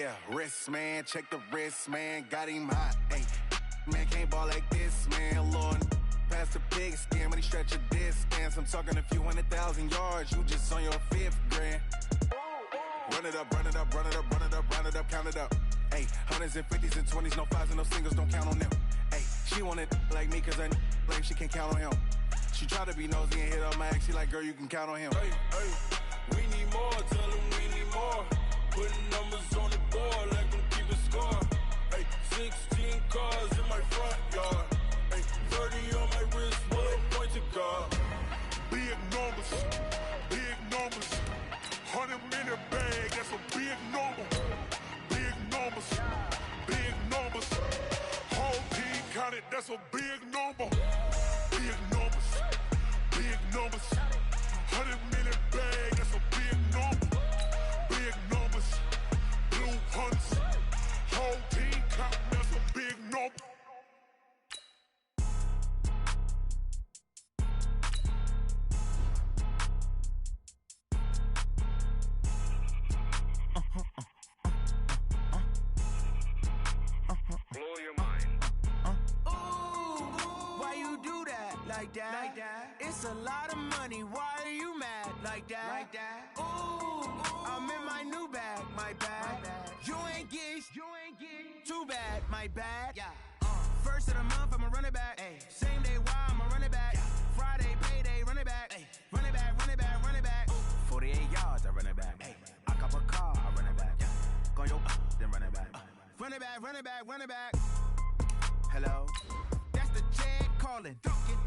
Yeah, wrist, man, check the wrist, man, got him hot, ayy. Man, can't ball like this, man, Lord. Pass the pig skin when he stretch a distance. I'm talking a few 100,000 yards, you just on your 5th grand. Run it up, run it up, run it up, run it up, run it up, count it up. Ayy, hundreds and 50s and 20s, no 5s and no singles, don't count on them. Ayy, she want it like me, cause I like she can count on him. She try to be nosy and hit up my ex, she like, girl, you can count on him. Hey, hey, we need more, tell them we need more. Putting numbers on the board, like them keeping score. Hey, 16 cars in my front yard. Hey, 30 on my wrist, one point to guard. Big numbers, big numbers. 100-minute bag, that's a big number. Big numbers, big numbers. Whole team counted, that's a big number. Big numbers, big numbers. 100-minute bag, that's a big number. Big numbers, blue hunts. Whole team counting, that's a big number. Blow your mind. Ooh, why you do that? Like that? It's a lot of money. Why are you mad? Like that? Ooh, I'm in my new bag. My bad. You ain't get too bad. My bad. Yeah. First of the month, I'ma run it back. Ay. Same day, why I'ma run it back. Yeah. Friday, payday, run it back. Ay. Run it back, run it back, run it back. Ooh. 48 yards, I run it back. Ay. I cop a car, I run it back. Yeah. Go your then run it back. Run it back, run it back, run it back. Hello? That's the Jag calling.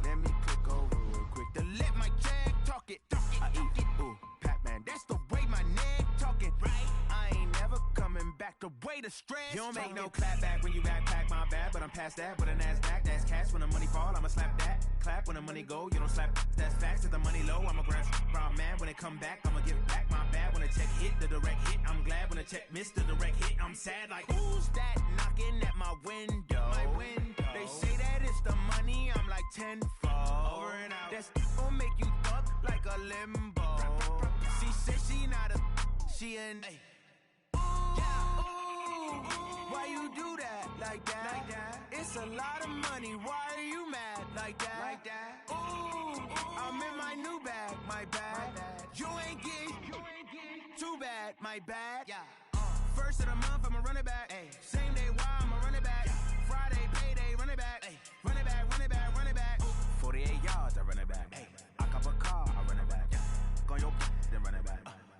Let me click over real quick to let my Jag talk it. I eat it, ooh, Pac-Man. That's the way my neck talking. Right? I ain't never coming back the way the stress. You don't make no clap back when you backpack, my bad. But I'm past that with a NASDAQ. That's cash when the money fall, I'ma slap that. Clap when the money go, you don't slap. That's facts. If the money low, I'ma grab brown man. When it come back, I'ma give back my bad. When the check hit, the direct hit. I'm glad when the check missed the direct hit. I'm sad like, who's that knocking at my window? My window. They say that it's the money, I'm like tenfold. Over and out. That's gon' make you fuck like a limbo. She said she not a, she an. Ooh, why you do that? Like that? It's a lot of money, why are you mad? Like that? Ooh, I'm in my new bag, my bad. You ain't get too bad, my bad. Yeah. First of the month, I'ma run it back. Ay. Same day, why I'ma run it back. Yeah. Friday, payday, run it back. Ay. Run it back, run it back, run it back. Ooh. 48 yards, I run it back. Ay. I cop a car, I run it back. Yeah. Go your then run it back.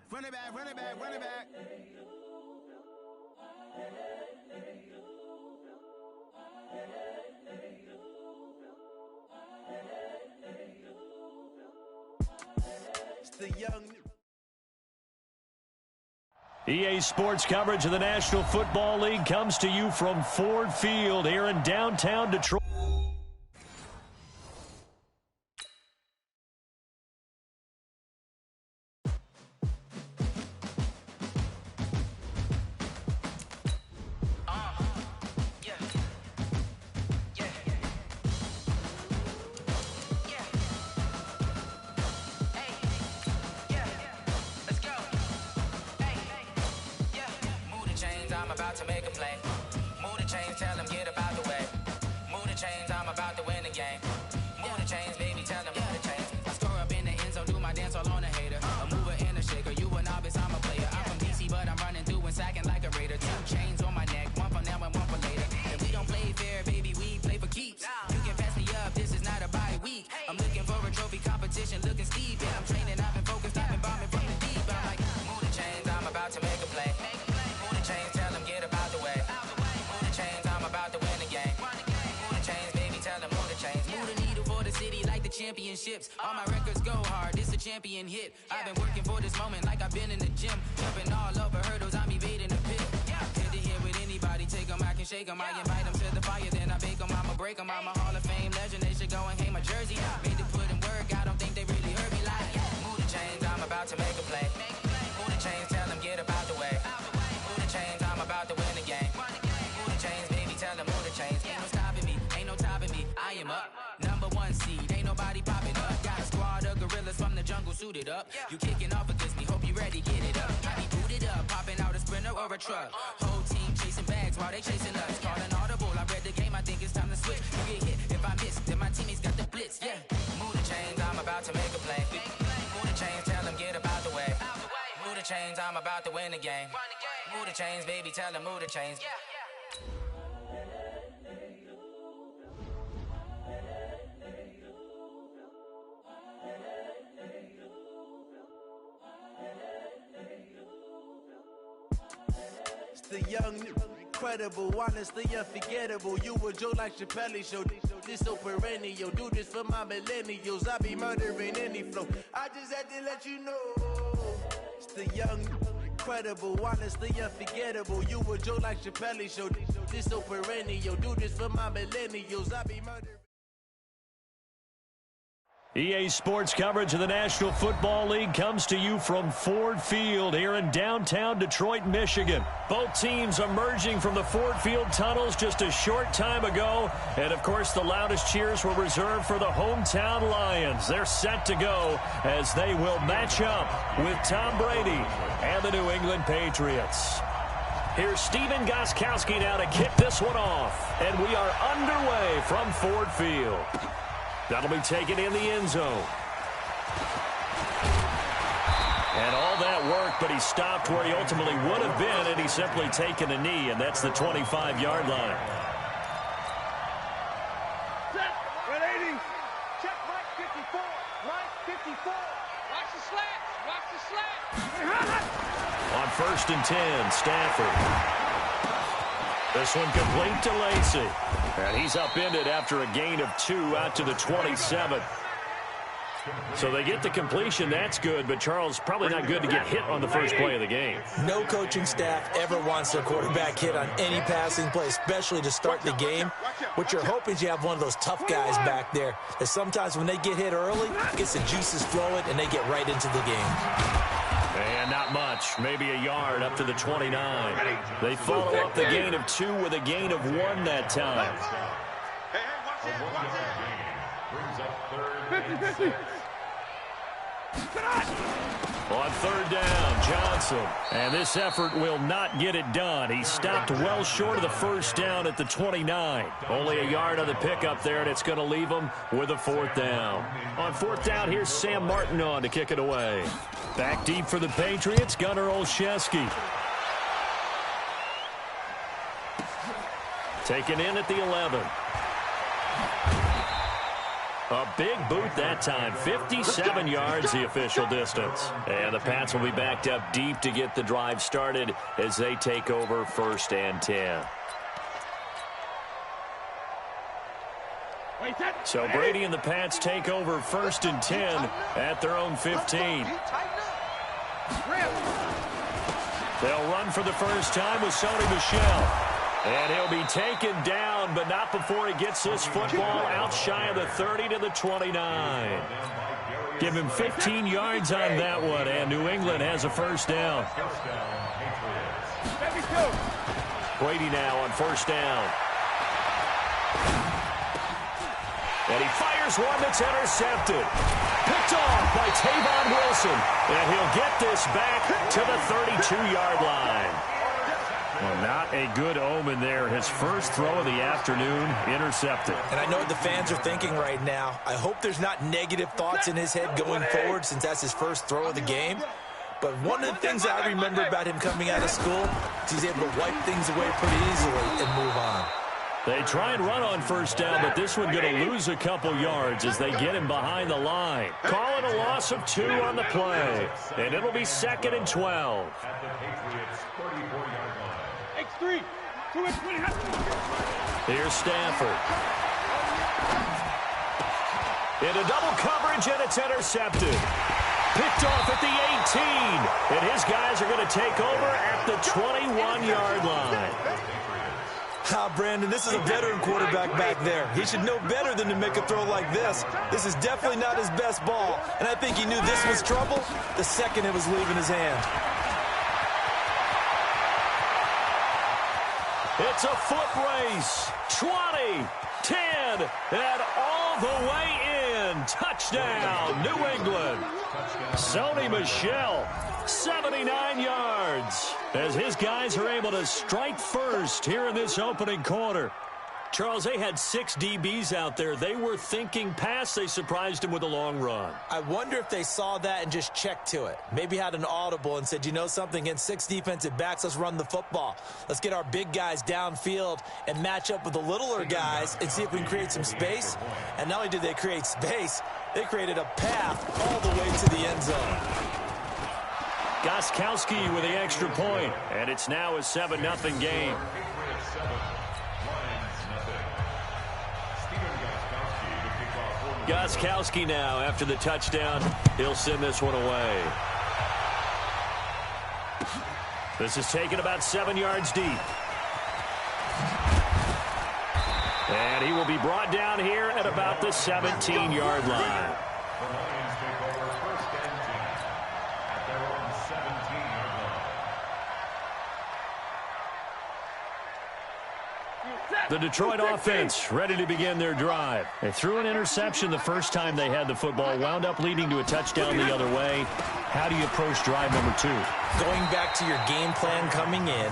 Run it back, run it back, run it back. It's the young. EA Sports coverage of the National Football League comes to you from Ford Field here in downtown Detroit. I'm about to make a play. Move the chains, tell them get up out the way. Move the chains, I'm about to win the game. Move the chains, baby, tell them move the chains. I score up in the end zone, do my dance all on a hater. A mover and a shaker, you a novice, I'm a player. I'm from DC, but I'm running through and sacking like a raider. 2 chains on my neck, one for now and one for later. And we don't play fair, baby, we play for keeps. You can pass me up, this is not a bye week. I'm looking for a trophy competition, looking steep. Yeah, I'm training, I've been focused, I've been bombing from the deep. I'm like, move the chains, I'm about to make a play. Move the chains, tell them get up out the way. Move the chains, I'm about to win the game. Move the chains, baby, tell them move the chains. Move the needle for the city like the championships. All my records go hard, this a champion hit. I've been working for this moment like I've been in the gym. Jumping all over hurdles, I'm evading the pit. Hit the hit with anybody, take them, I can shake them. I invite them to the fire, then I bake them, I'ma break them. I'm a Hall of Fame legend, they should go and hang my jersey. Made to put in work, I don't think they really heard me like, move the chains, I'm about to make a play. Move the chains, tell them get up out the way. Move the chains, I'm about to win the game. Move the chains, baby, tell them move the chains. Ain't no stopping me, ain't no topping me. I am up, #1 seed, ain't nobody popping up. Got a squad of gorillas from the jungle suited up. You kicking off against me, hope you ready, get it up. I be booted up, popping out a sprint runner or a truck. Whole team chasing bags while they chasing us. Calling audible, I read the game, I think it's time to switch. You get hit if I miss, then my teammates got the blitz, yeah. Move the chains, I'm about to make a play. Move the chains, tell them get about the way. Move the chains, I'm about to win the game. Move the chains, baby, tell them move the chains. The young, incredible, honestly unforgettable. You a Joe like Chappelle show. This so perennial. Do this for my millennials. I be murdering any flow. I just had to let you know. It's the young, incredible, honestly unforgettable. You a Joe like Chappelle show. This so perennial. Do this for my millennials. I be murdering. EA Sports coverage of the National Football League comes to you from Ford Field here in downtown Detroit, Michigan. Both teams emerging from the Ford Field tunnels just a short time ago. And, of course, the loudest cheers were reserved for the hometown Lions. They're set to go as they will match up with Tom Brady and the New England Patriots. Here's Steven Gostkowski now to kick this one off. And we are underway from Ford Field. That'll be taken in the end zone. And all that work, but he stopped where he ultimately would have been, and he's simply taken a knee, and that's the 25-yard line. Set, 180. Check, Mike 54. Mike 54. Watch the slant. Watch the slant. On 1st and 10, Stafford. This one complete to Lacy. And he's upended after a gain of 2 out to the 27. So they get the completion. That's good, but Charles, probably not good to get hit on the first play of the game. No coaching staff ever wants their quarterback hit on any passing play, especially to start the game. What you're hoping is you have one of those tough guys back there, that sometimes when they get hit early, it gets the juices flowing, and they get right into the game. And not much, maybe a yard up to the 29. They follow up the gain of 2 with a gain of 1 that time. Hey, watch it. 50-50. On 3rd down, Johnson. And this effort will not get it done. He stopped well short of the 1st down at the 29. Only a yard on the pickup there, and it's going to leave him with a 4th down. On 4th down, here's Sam Martin on to kick it away. Back deep for the Patriots, Gunnar Olszewski. Taken in at the 11. A big boot that time, 57 yards the official distance. And the Pats will be backed up deep to get the drive started as they take over 1st and 10. So Brady and the Pats take over 1st and 10 at their own 15. They'll run for the first time with Sony Michel. And he'll be taken down, but not before he gets this football out shy of the 30 to the 29. Give him 15 yards on that one, and New England has a 1st down. Brady now on 1st down. And he fires one that's intercepted. Picked off by Tavon Wilson. And he'll get this back to the 32-yard line. Well, not a good omen there. His first throw of the afternoon intercepted. And I know what the fans are thinking right now. I hope there's not negative thoughts in his head going forward since that's his first throw of the game. But one of the things I remember about him coming out of school is he's able to wipe things away pretty easily and move on. They try and run on 1st down, but this one going to lose a couple yards as they get him behind the line. Call it a loss of 2 on the play. And it'll be 2nd and 12. X3. 2-20. Here's Stafford. Into double coverage, and it's intercepted. Picked off at the 18. And his guys are going to take over at the 21-yard line. Brandon, this is a veteran quarterback back there. He should know better than to make a throw like this. This is definitely not his best ball. And I think he knew this was trouble the second it was leaving his hand. It's a foot race. 20, 10, and all the way in. Touchdown, New England. Sony Michel, 79 yards, as his guys are able to strike first here in this opening quarter. Charles, they had 6 DBs out there. They were thinking pass. They surprised him with a long run. I wonder if they saw that and just checked to it. Maybe had an audible and said, you know something, against 6 defensive backs, let's run the football. Let's get our big guys downfield and match up with the littler guys and see if we can create some space. And not only did they create space, they created a path all the way to the end zone. Gostkowski with the extra point, and it's now a 7-0 game. Gostkowski now, after the touchdown, he'll send this one away. This is taken about 7 yards deep. And he will be brought down here at about the 17-yard line. The Detroit offense ready to begin their drive. They threw an interception the first time they had the football, wound up leading to a touchdown the other way. How do you approach drive number 2? Going back to your game plan coming in,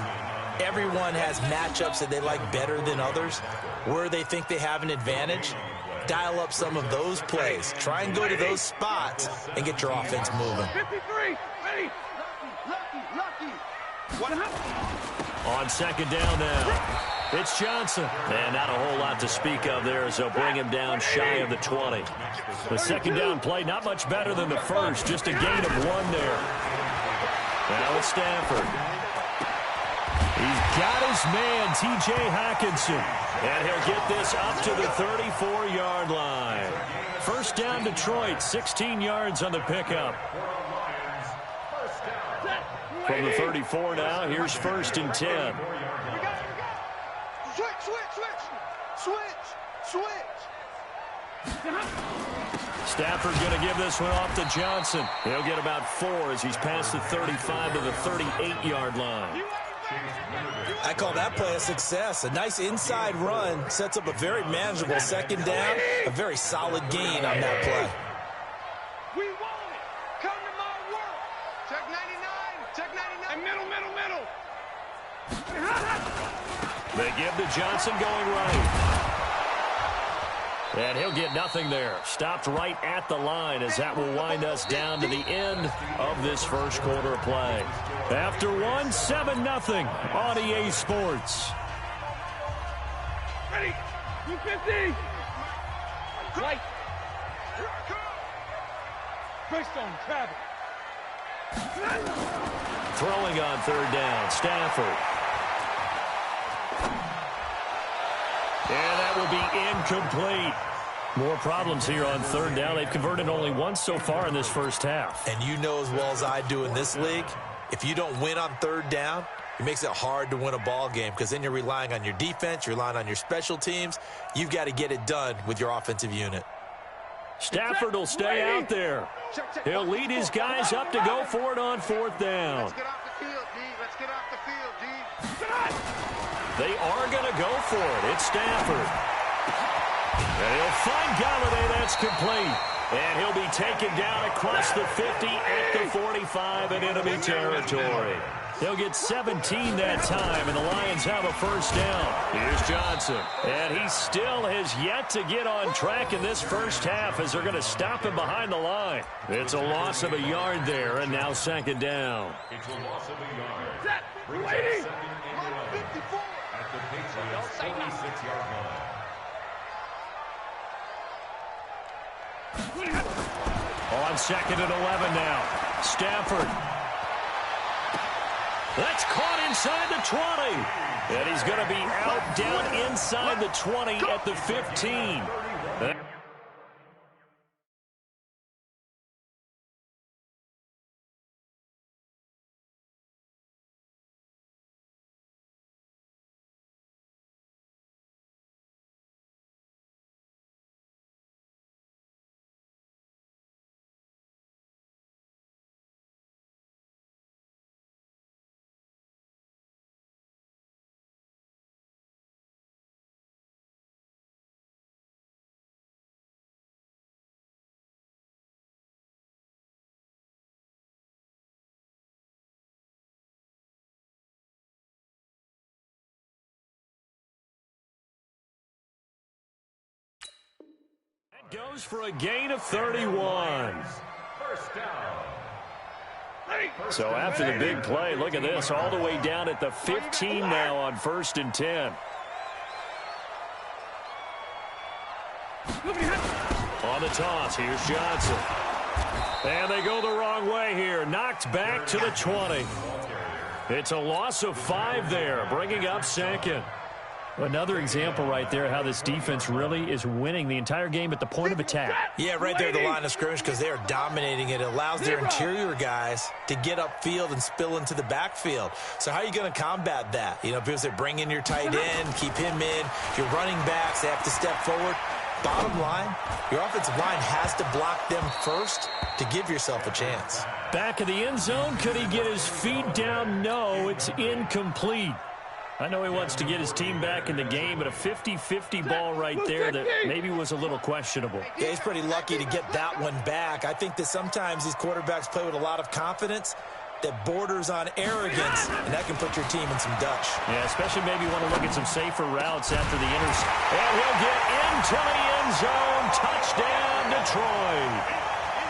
everyone has matchups that they like better than others. Where they think they have an advantage, dial up some of those plays. Try and go to those spots and get your offense moving. 53, ready. Lucky. On second down now, it's Johnson. And not a whole lot to speak of there, so bring him down shy of the 20. The second down play, not much better than the first, just a gain of 1 there. Now it's Stafford. He's got his man, T.J. Hockenson. And he'll get this up to the 34-yard line. First down, Detroit, 16 yards on the pickup. From the 34 now, here's first and 10. Switch. Stafford going to give this one off to Johnson. He'll get about 4 as he's past the 35 to the 38-yard line. I call that play a success. A nice inside run sets up a very manageable second down, a very solid gain on that play. We want it. Come to my work. Check 99. Middle. They give to Johnson going right. And he'll get nothing there. Stopped right at the line as that will wind us down to the end of this first quarter of play. After 1, 7-0 on EA Sports. Ready. 250. Right. Based on travel. Throwing on third down, Stafford. And that will be incomplete. More problems here on third down. They've converted only once so far in this first half. And you know as well as I do in this league, if you don't win on third down, it makes it hard to win a ball game because then you're relying on your defense, you're relying on your special teams. You've got to get it done with your offensive unit. Stafford will stay out there. He'll lead his guys up to go for it on fourth down. Let's get off the field, D. They are going to go for it. It's Stafford. And he'll find Galladay. That's complete. And he'll be taken down across the 50 at the 45 in enemy territory. They'll get 17 that time, and the Lions have a first down. Here's Johnson. And he still has yet to get on track in this first half as they're going to stop him behind the line. It's a loss of a yard there, and now second down. It's a loss of a yard. Set. Waiting. 54. At the Patriots' 46-yard line. On second and 11 now. Stafford. That's caught inside the 20. And he's going to be out down inside the 20 at the 15. Goes for a gain of 31. So after the big play, look at this, all the way down at the 15 now on 1st and 10. On the toss, here's Johnson. And they go the wrong way here. Knocked back to the 20. It's a loss of 5 there, bringing up 2nd. Another example right there how this defense really is winning the entire game at the point of attack. Yeah, right there at the line of scrimmage because they are dominating it. It allows their interior guys to get upfield and spill into the backfield. So how are you going to combat that? You know, because they bring in your tight end, keep him in. Your running backs, they have to step forward. Bottom line, your offensive line has to block them first to give yourself a chance. Back of the end zone, could he get his feet down? No, it's incomplete. I know he wants to get his team back in the game, but a 50-50 ball right there that maybe was a little questionable. Yeah, he's pretty lucky to get that one back. I think that sometimes these quarterbacks play with a lot of confidence that borders on arrogance, and that can put your team in some dutch. Yeah, especially maybe want to look at some safer routes after the intercept. And he'll get into the end zone. Touchdown, Detroit.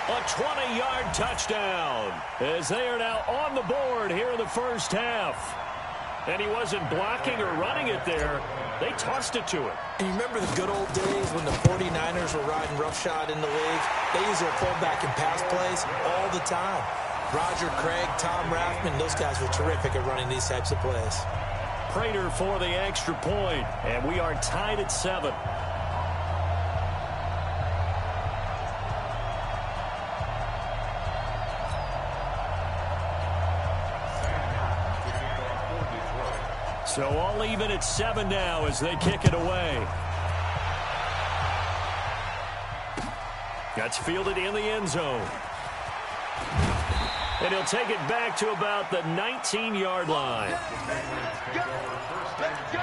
A 20-yard touchdown as they are now on the board here in the first half. And he wasn't blocking or running it there. They tossed it to him. And you remember the good old days when the 49ers were riding roughshod in the league? They used their fullback and pass plays all the time. Roger Craig, Tom Rathman, those guys were terrific at running these types of plays. Prater for the extra point, and we are tied at 7. So all even at 7 now as they kick it away. That's fielded in the end zone. And he'll take it back to about the 19-yard line. Let's go.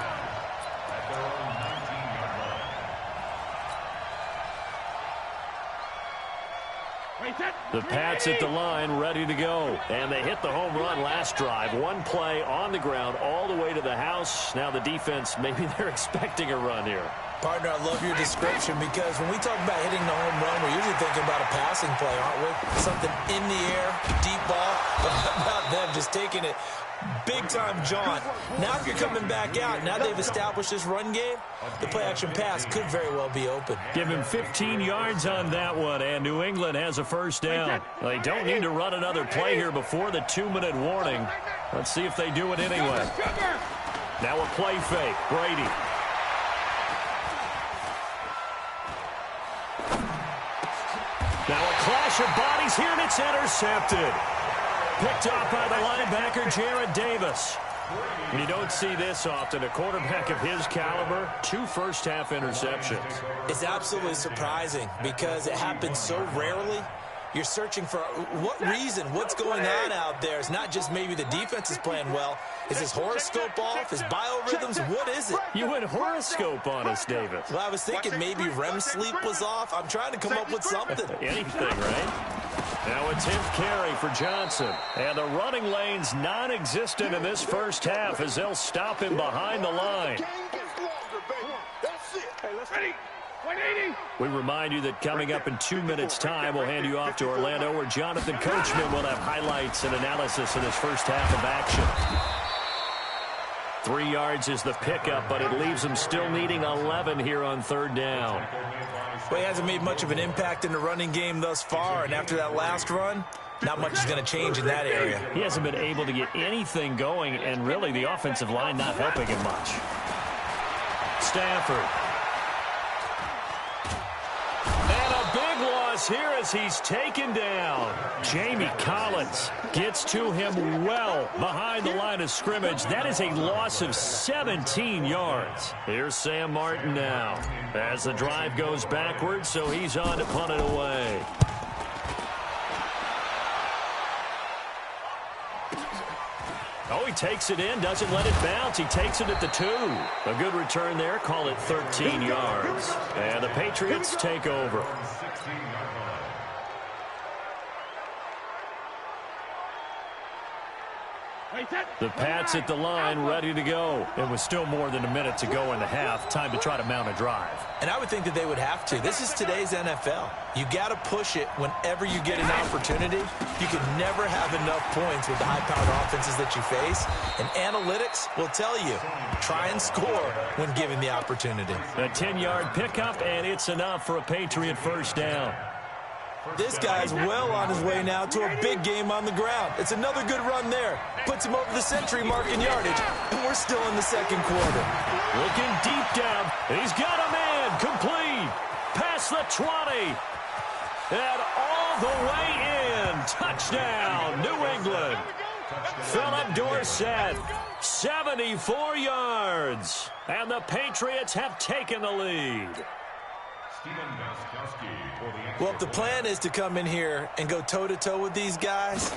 The Pats at the line, ready to go. And they hit the home run last drive. One play on the ground all the way to the house. Now the defense, maybe they're expecting a run here. Partner, I love your description because when we talk about hitting the home run, we're usually thinking about a passing play, aren't we? Something in the air, deep ball. But how about them just taking it big-time jaunt? Now if you're coming back out, now they've established this run game, the play-action pass could very well be open. Give him 15 yards on that one, and New England has a first down. They don't need to run another play here before the 2-minute warning. Let's see if they do it anyway. Now a play fake. Brady. Now a clash of bodies here, and it's intercepted. Picked off by the linebacker, Jared Davis. You don't see this often. A quarterback of his caliber, 2 first-half interceptions. It's absolutely surprising because it happens so rarely. You're searching for what reason, what's going on out there. It's not just maybe the defense is playing well. Is his horoscope off? His biorhythms? What is it? You went horoscope on us, Davis. Well, I was thinking maybe REM sleep was off. I'm trying to come up with something. Anything, right? Now a 10th carry for Johnson. And the running lane's non-existent in this first half as they'll stop him behind the line. We remind you that coming up in 2 minutes' time, we'll hand you off to Orlando, where Jonathan Coachman will have highlights and analysis of this first half of action. 3 yards is the pickup, but it leaves him still needing 11 here on 3rd down. Well, he hasn't made much of an impact in the running game thus far, and after that last run, not much is going to change in that area. He hasn't been able to get anything going, and really the offensive line not helping him much. Stafford. And a big loss here as he's taken down. Jamie Collins gets to him well behind the line of scrimmage. That is a loss of 17 yards. Here's Sam Martin now as the drive goes backwards, so he's on to punt it away. Oh, he takes it in, doesn't let it bounce. He takes it at the 2. A good return there. Call it 13 yards. And the Patriots take over. The Pats at the line, ready to go. It was still more than a minute to go in the half. Time to try to mount a drive. And I would think that they would have to. This is today's NFL. You got to push it whenever you get an opportunity. You can never have enough points with the high-powered offenses that you face. And analytics will tell you, try and score when given the opportunity. A 10-yard pickup, and it's enough for a Patriot first down. This guy's well on his way now to a big game on the ground. It's another good run there. Puts him over the century mark in yardage, and we're still in the second quarter. Looking deep down. He's got a man. Complete. Past the 20. And all the way in. Touchdown, New England. Philip Dorsett, 74 yards. And the Patriots have taken the lead. Well, if the plan is to come in here and go toe-to-toe with these guys,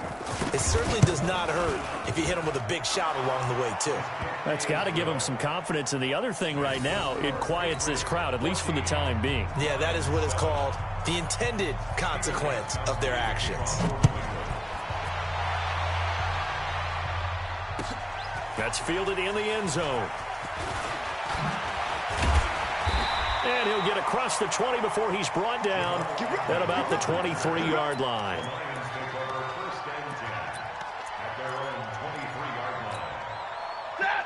it certainly does not hurt if you hit them with a big shot along the way, too. That's got to give them some confidence. And the other thing right now, it quiets this crowd, at least for the time being. Yeah, that is what is called the intended consequence of their actions. That's fielded in the end zone. And he'll get across the 20 before he's brought down at about the 23-yard line.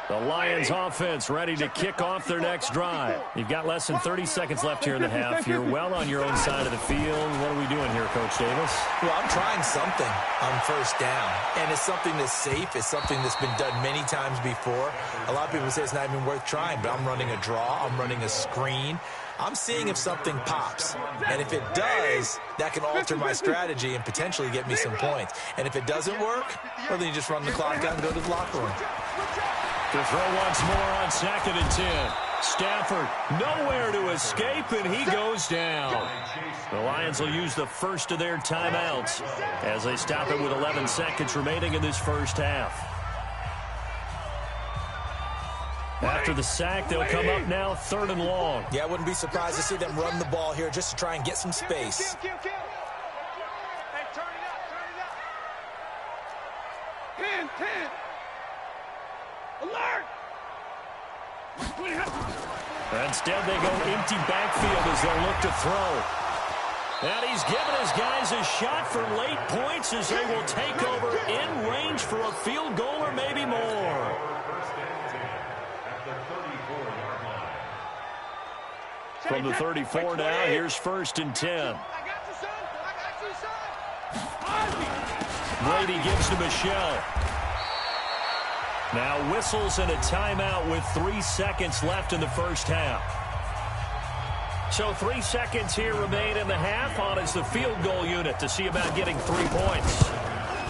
The Lions offense ready to kick off their next drive. You've got less than 30 seconds left here in the half. You're well on your own side of the field. What are we doing here, Coach Davis? Well, I'm trying something on first down, and it's something that's safe. It's something that's been done many times before. A lot of people say it's not even worth trying, but I'm running a draw. I'm running a screen. I'm seeing if something pops, and if it does, that can alter my strategy and potentially get me some points. And if it doesn't work, well, then you just run the clock out and go to the locker room. To throw once more on 2nd and 10. Stafford nowhere to escape, and he goes down. The Lions will use the first of their timeouts as they stop it with 11 seconds remaining in this first half. After the sack, they'll come up now 3rd and long. Yeah, I wouldn't be surprised to see them run the ball here just to try and get some space. Hey, turn it up. 10. Alert! Instead, they go empty backfield as they'll look to throw. And he's given his guys a shot for late points as they will take over in range for a field goal or maybe more. From the 34 now, here's 1st and 10. Brady gives to Michelle. Now whistles and a timeout with 3 seconds left in the first half. So 3 seconds here remain in the half on as the field goal unit to see about getting 3 points.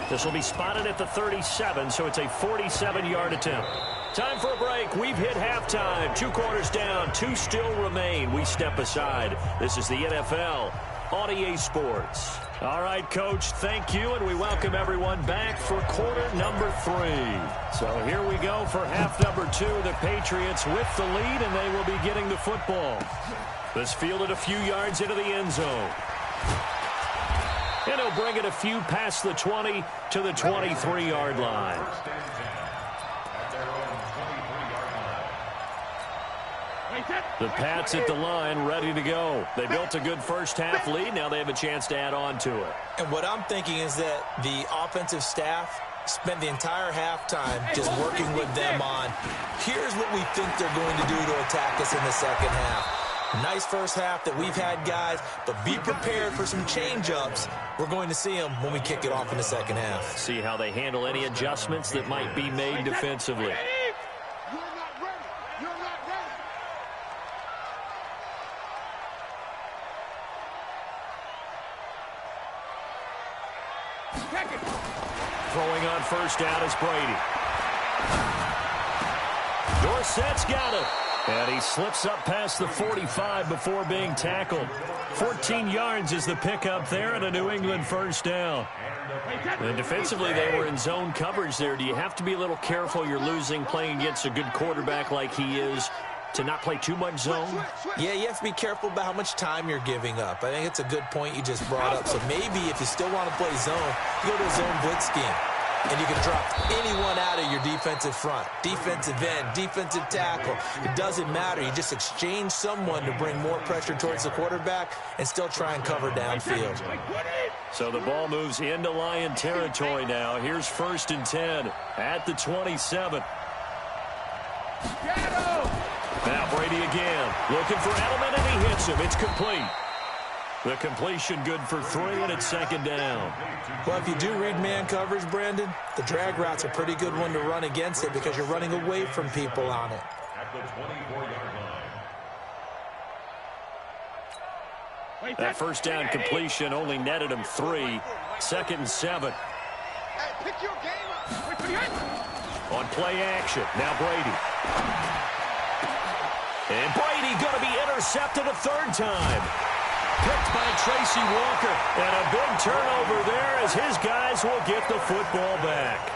This will be spotted at the 37, so it's a 47-yard attempt. Time for a break. We've hit halftime. 2 quarters down, 2 still remain. We step aside. This is the NFL on EA Sports. All right, Coach, thank you, and we welcome everyone back for quarter number 3. So here we go for half number 2. The Patriots with the lead, and they will be getting the football. This fielded a few yards into the end zone. And he'll bring it a few past the 20 to the 23-yard line. The Pats at the line, ready to go. They built a good first half lead. Now they have a chance to add on to it. And what I'm thinking is that the offensive staff spent the entire halftime just working with them on, here's what we think they're going to do to attack us in the second half. Nice first half that we've had, guys, but be prepared for some change-ups. We're going to see them when we kick it off in the second half. See how they handle any adjustments that might be made defensively. Throwing on first down is Brady. Dorsett's got it. And he slips up past the 45 before being tackled. 14 yards is the pickup there and a New England first down. And defensively, they were in zone coverage there. Do you have to be a little careful? You're losing playing against a good quarterback like he is to not play too much zone? Yeah, you have to be careful about how much time you're giving up. I think it's a good point you just brought up. So maybe if you still want to play zone, you go to a zone blitz scheme. and you can drop anyone out of your defensive front. Defensive end, defensive tackle. It doesn't matter. You just exchange someone to bring more pressure towards the quarterback and still try and cover downfield. So the ball moves into Lion territory now. Here's 1st and 10 at the 27. Now Brady again, looking for Edelman, and he hits him. It's complete. The completion good for 3, and it's 2nd down. Well, if you do read man coverage, Brandon, the drag route's a pretty good one to run against it because you're running away from people on it. That 1st down completion only netted him 3. 2nd and 7. On play action, now Brady. And Brady going to be intercepted a 3rd time. Picked by Tracy Walker. And a big turnover there as his guys will get the football back.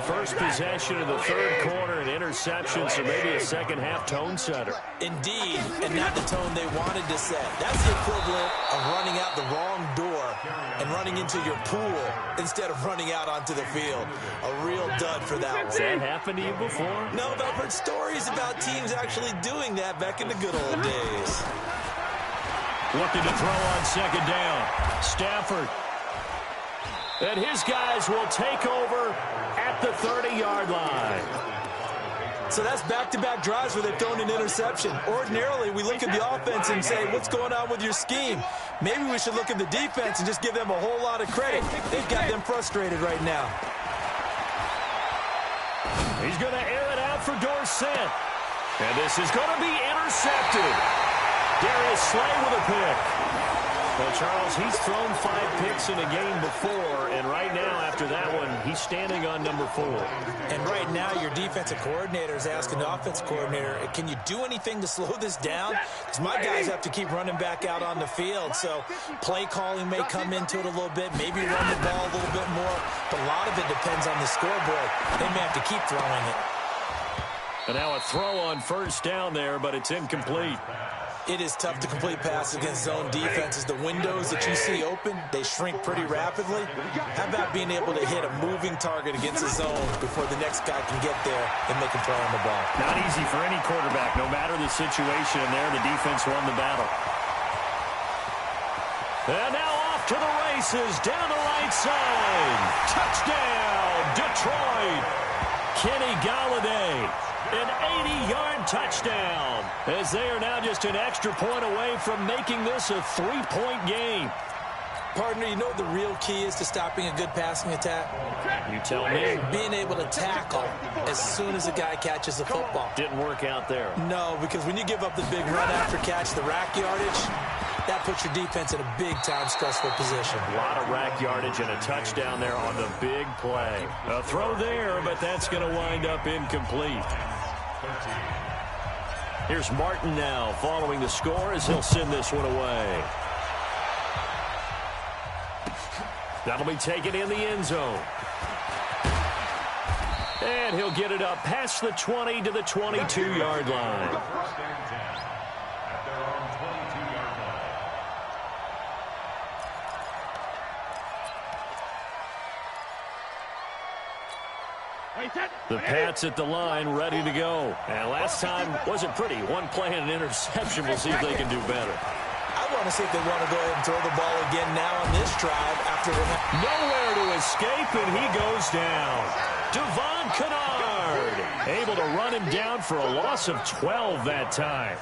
First possession of the 3rd quarter, an interception, so maybe a second-half tone setter. Indeed, and not the tone they wanted to set. That's the equivalent of running out the wrong door and running into your pool instead of running out onto the field. A real dud for that one. Has that happened to you before? No, but I've heard stories about teams actually doing that back in the good old days. Looking to throw on 2nd down. Stafford. And his guys will take over at the 30-yard line. So that's back-to-back drives where they've thrown an interception. Ordinarily, we look at the offense and say, what's going on with your scheme? Maybe we should look at the defense and just give them a whole lot of credit. They've got them frustrated right now. He's going to air it out for Dorsett. And this is going to be intercepted. Darius Slay with a pick. Well, Charles, he's thrown 5 picks in a game before, and right now, after that one, he's standing on number 4. And right now, your defensive coordinator is asking the offensive coordinator, can you do anything to slow this down? Because my guys have to keep running back out on the field, so play calling may come into it a little bit, maybe run the ball a little bit more, but a lot of it depends on the scoreboard. They may have to keep throwing it. And now a throw on 1st down there, but it's incomplete. It is tough to complete passes against zone defenses. The windows that you see open, they shrink pretty rapidly. How about being able to hit a moving target against a zone before the next guy can get there and make a play on the ball? Not easy for any quarterback, no matter the situation. And there, the defense won the battle. And now off to the races, down the right side. Touchdown, Detroit. Kenny Golladay. An 80-yard touchdown, as they are now just an extra point away from making this a 3-point game. Partner, you know what the real key is to stopping a good passing attack? You tell me. Being able to tackle as soon as a guy catches the football. Didn't work out there. No, because when you give up the big run after catch, the rack yardage, that puts your defense in a big-time stressful position. A lot of rack yardage and a touchdown there on the big play. A throw there, but that's going to wind up incomplete. Here's Martin now following the score as he'll send this one away. That'll be taken in the end zone. And he'll get it up past the 20 to the 22-yard line. The Pats at the line, ready to go. And last time wasn't pretty. One play and an interception. We'll see if they can do better. I want to see if they want to go ahead and throw the ball again now on this drive after nowhere to escape, and he goes down. Devon Kennard able to run him down for a loss of 12 that time.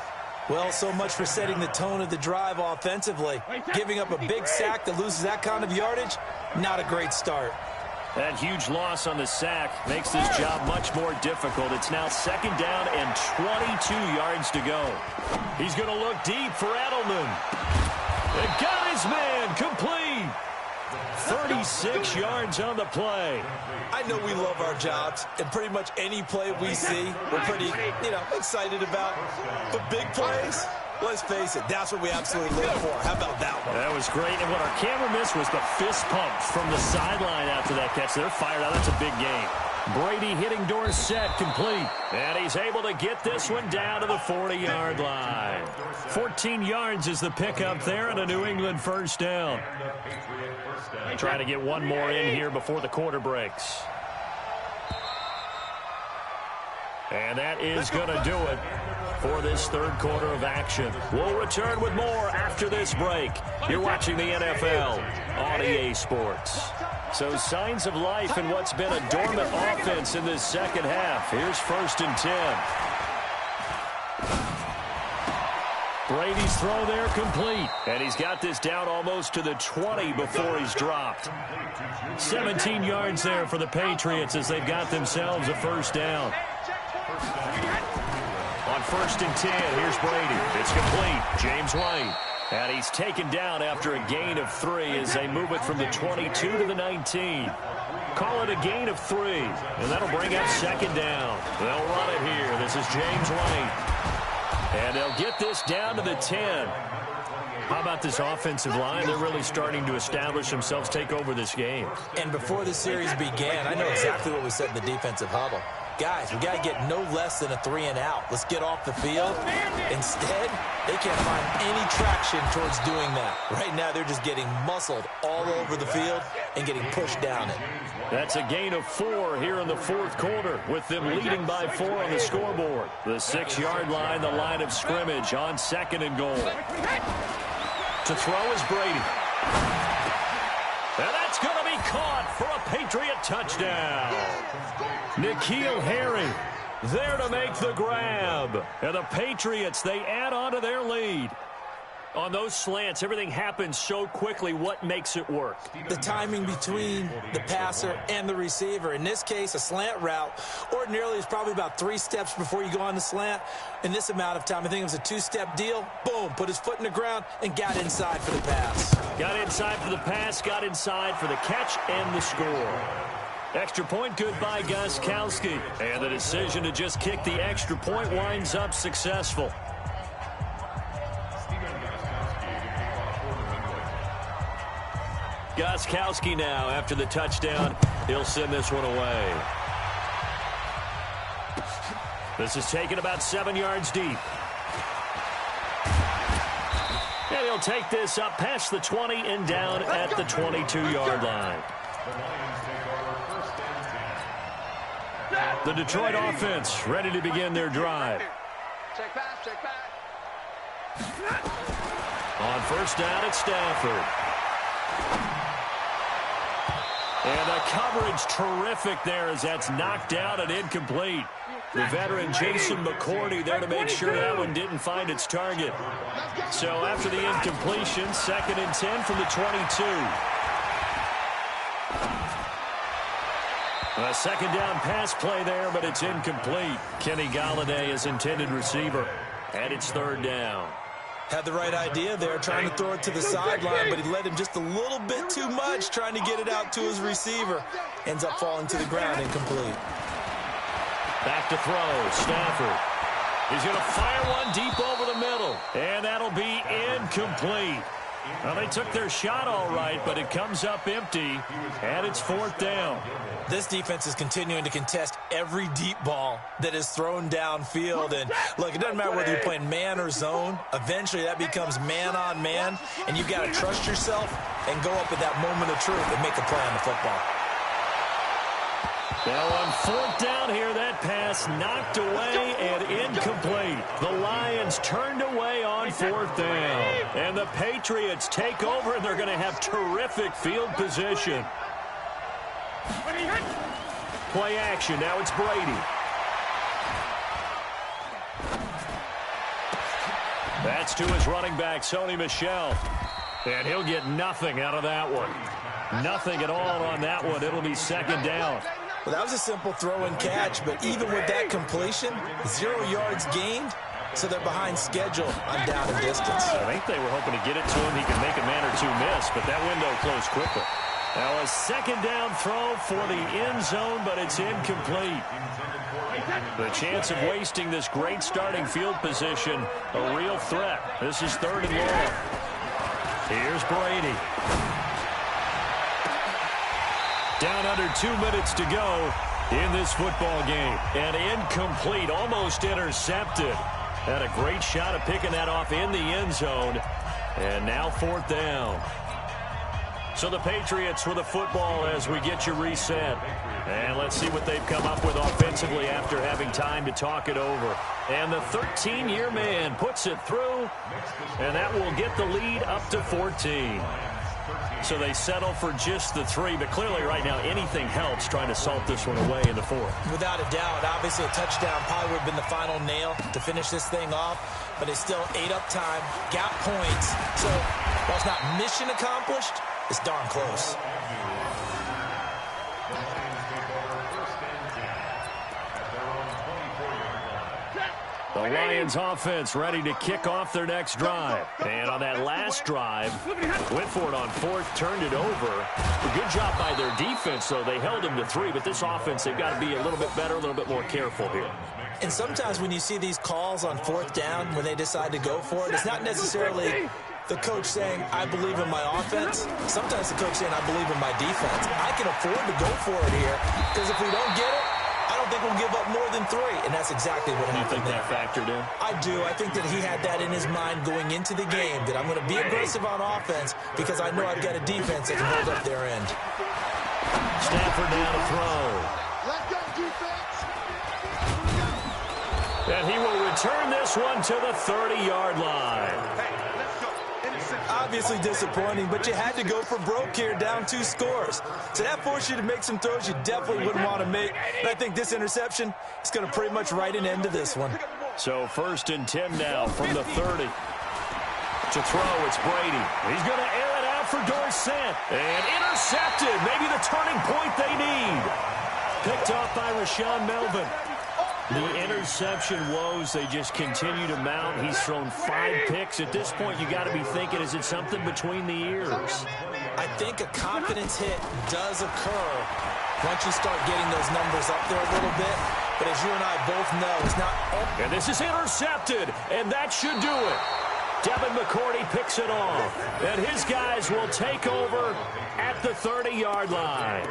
Well, so much for setting the tone of the drive offensively. Giving up a big sack that loses that kind of yardage, not a great start. That huge loss on the sack makes this job much more difficult. It's now 2nd down and 22 yards to go. He's going to look deep for Edelman. They got his man complete. 36 yards on the play. I know we love our jobs, and pretty much any play we see, we're pretty, excited about. But big plays, let's face it, that's what we absolutely live for. How about that one? That was great, and what our camera missed was the fist pump from the sideline after that catch. They're fired out. That's a big game. Brady hitting Dorsett, complete. And he's able to get this one down to the 40-yard line. 14 yards is the pickup there and a New England first down. Trying to get one more in here before the quarter breaks. And that is going to do it for this third quarter of action. We'll return with more after this break. You're watching the NFL on EA Sports. So signs of life in what's been a dormant offense in this second half. Here's 1st and 10. Brady's throw there complete. And he's got this down almost to the 20 before he's dropped. 17 yards there for the Patriots as they've got themselves a first down. On 1st and 10, here's Brady. It's complete. James White. And he's taken down after a gain of 3 as they move it from the 22 to the 19. Call it a gain of 3, and that'll bring up 2nd down. They'll run it here. This is James White. And they'll get this down to the 10. How about this offensive line? They're really starting to establish themselves, take over this game. And before the series began, I know exactly what we said in the defensive huddle. Guys, we got to get no less than a 3 and out. Let's get off the field. Instead, they can't find any traction towards doing that. Right now, they're just getting muscled all over the field and getting pushed down it. That's a gain of 4 here in the fourth quarter, with them leading by 4 on the scoreboard. The 6-yard line, the line of scrimmage on 2nd and goal. To throw is Brady. And that's going to be caught for a Patriot touchdown. N'Keal Harry there to make the grab. And the Patriots, they add on to their lead. On those slants, everything happens so quickly. What makes it work? The timing between the passer and the receiver. In this case, a slant route ordinarily is probably about 3 steps before you go on the slant. In this amount of time, I think it was a 2-step deal. Boom, put his foot in the ground and got inside for the pass. Got inside for the pass, got inside for the catch and the score. Extra point good by Gostkowski. And the decision to just kick the extra point winds up successful. Gostkowski now, after the touchdown, he'll send this one away. This is taken about 7 yards deep. And he'll take this up past the 20 and down at the 22-yard line. The Detroit offense ready to begin their drive. Check back, check back. On 1st down, it's Stafford. And the coverage terrific there as that's knocked out and incomplete. The veteran Jason McCourty there to make sure that one didn't find its target. So after the incompletion, 2nd and 10 from the 22. A 2nd down pass play there, but it's incomplete. Kenny Golladay is intended receiver, and it's 3rd down. Had the right idea there, trying to throw it to the sideline, but he let him just a little bit too much, trying to get it out to his receiver. Ends up falling to the ground, incomplete. Back to throw, Stafford. He's going to fire one deep over the middle, and that'll be incomplete. Well, they took their shot all right, but it comes up empty, and it's 4th down. This defense is continuing to contest every deep ball that is thrown downfield. And, look, it doesn't matter whether you're playing man or zone. Eventually, that becomes man-on-man, and you've got to trust yourself and go up at that moment of truth and make a play on the football. Now on 4th down here, that pass knocked away and incomplete. The Lions turned away on 4th down. And the Patriots take over, and they're going to have terrific field position. Play action. Now it's Brady. That's to his running back, Sony Michel. And he'll get nothing out of that one. Nothing at all on that one. It'll be 2nd down. Well, that was a simple throw and catch, but even with that completion, 0 yards gained, so they're behind schedule on down and distance. I think they were hoping to get it to him. He could make a man or two miss, but that window closed quickly. Now a 2nd down throw for the end zone, but it's incomplete. The chance of wasting this great starting field position, a real threat. This is 3rd and long. Here's Brady. Down under 2 minutes to go. in this football game. And incomplete, almost intercepted. Had a great shot at picking that off in the end zone. And now 4th down. So the Patriots with the football as we get you reset. And let's see what they've come up with offensively after having time to talk it over. And the 13-year man puts it through, and that will get the lead up to 14. So they settle for just the 3, but clearly right now anything helps trying to salt this one away in the 4th. Without a doubt, obviously a touchdown probably would have been the final nail to finish this thing off, but it's still 8 up time, got points. So while it's not mission accomplished, it's darn close. The Lions offense ready to kick off their next drive. And on that last drive, went for it on 4th, turned it over. A good job by their defense, though. They held them to 3, but this offense, they've got to be a little bit better, a little bit more careful here. And sometimes when you see these calls on 4th down, when they decide to go for it, it's not necessarily the coach saying, I believe in my offense. Sometimes the coach saying, I believe in my defense. I can afford to go for it here, because if we don't get it, I don't think we'll give up more than 3, and that's exactly what happened there. You think that factored in? I do. I think that he had that in his mind going into the game, that I'm going to be aggressive on offense because I know I've got a defense that can hold up their end. Stafford down to throw. Let go, defense. And he will return this one to the 30-yard line. Obviously disappointing, but you had to go for broke here, down 2 scores. So that forced you to make some throws you definitely wouldn't want to make. And I think this interception is going to pretty much write an end to this one. So 1st and 10 now from the 30. To throw, it's Brady. He's going to air it out for Dorsett. And intercepted. Maybe the turning point they need. Picked off by Rashaan Melvin. The interception woes, they just continue to mount. He's thrown 5 picks. At this point, you got to be thinking, is it something between the ears? I think a confidence hit does occur once you start getting those numbers up there a little bit. But as you and I both know, it's not... And this is intercepted, and that should do it. Devin McCourty picks it off. And his guys will take over at the 30-yard line.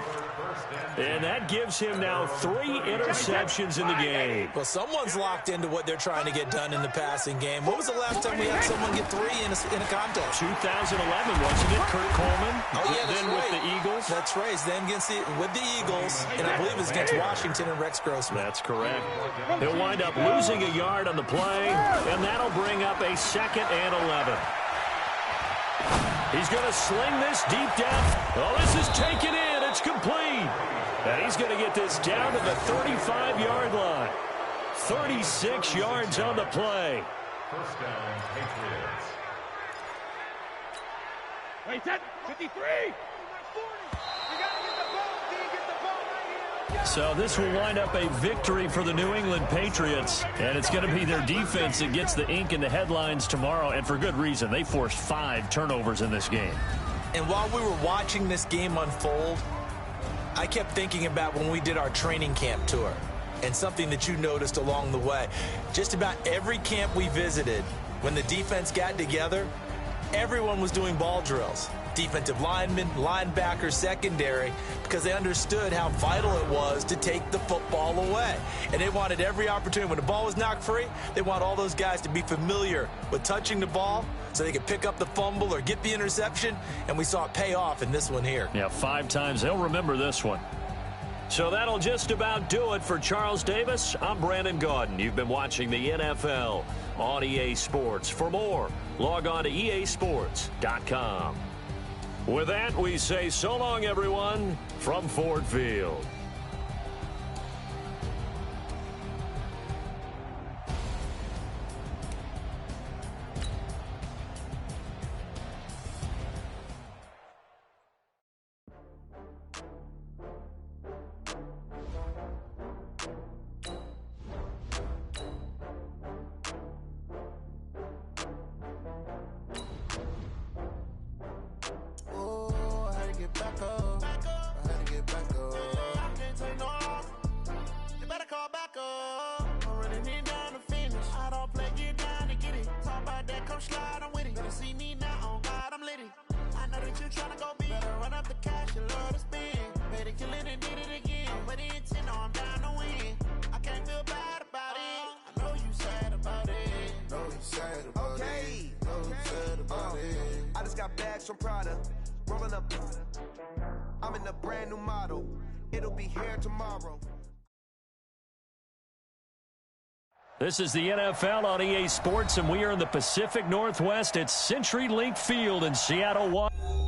And that gives him now 3 interceptions in the game. Well, someone's locked into what they're trying to get done in the passing game. What was the last time we had someone get 3 in a contest? 2011, wasn't it? Kurt Coleman. Oh, yeah, that's then right. With the Eagles. That's right. Then with the Eagles, and I believe it's against Washington and Rex Grossman. That's correct. He'll wind up losing a yard on the play, and that'll bring up a 2nd and 11. He's going to sling this deep down. Oh, this is taken in. It's complete. And he's going to get this down to the 35-yard line. 36 yards on the play. First down, Patriots. Wait, 53. 40. You got to get the ball. Can't get the ball right here. So this will wind up a victory for the New England Patriots, and it's going to be their defense that gets the ink in the headlines tomorrow, and for good reason. They forced 5 turnovers in this game. And while we were watching this game unfold, I kept thinking about when we did our training camp tour and something that you noticed along the way. Just about every camp we visited, when the defense got together, everyone was doing ball drills. Defensive linemen, linebackers, secondary, because they understood how vital it was to take the football away. And they wanted every opportunity. When the ball was knocked free, they want all those guys to be familiar with touching the ball so they could pick up the fumble or get the interception, and we saw it pay off in this one here. Yeah, 5 times. They'll remember this one. So that'll just about do it for Charles Davis. I'm Brandon Gaudin. You've been watching the NFL on EA Sports. For more, log on to easports.com. With that, we say so long, everyone, from Ford Field. Tryna go big, better run up the cash, you love to spend. Better kill it and did it again. I'm ready and 10 on got bags from Prada. Rolling up. I'm in a brand new model. It'll be here tomorrow. This is the NFL on EA Sports, and we are in the Pacific Northwest at CenturyLink Field in Seattle, Washington.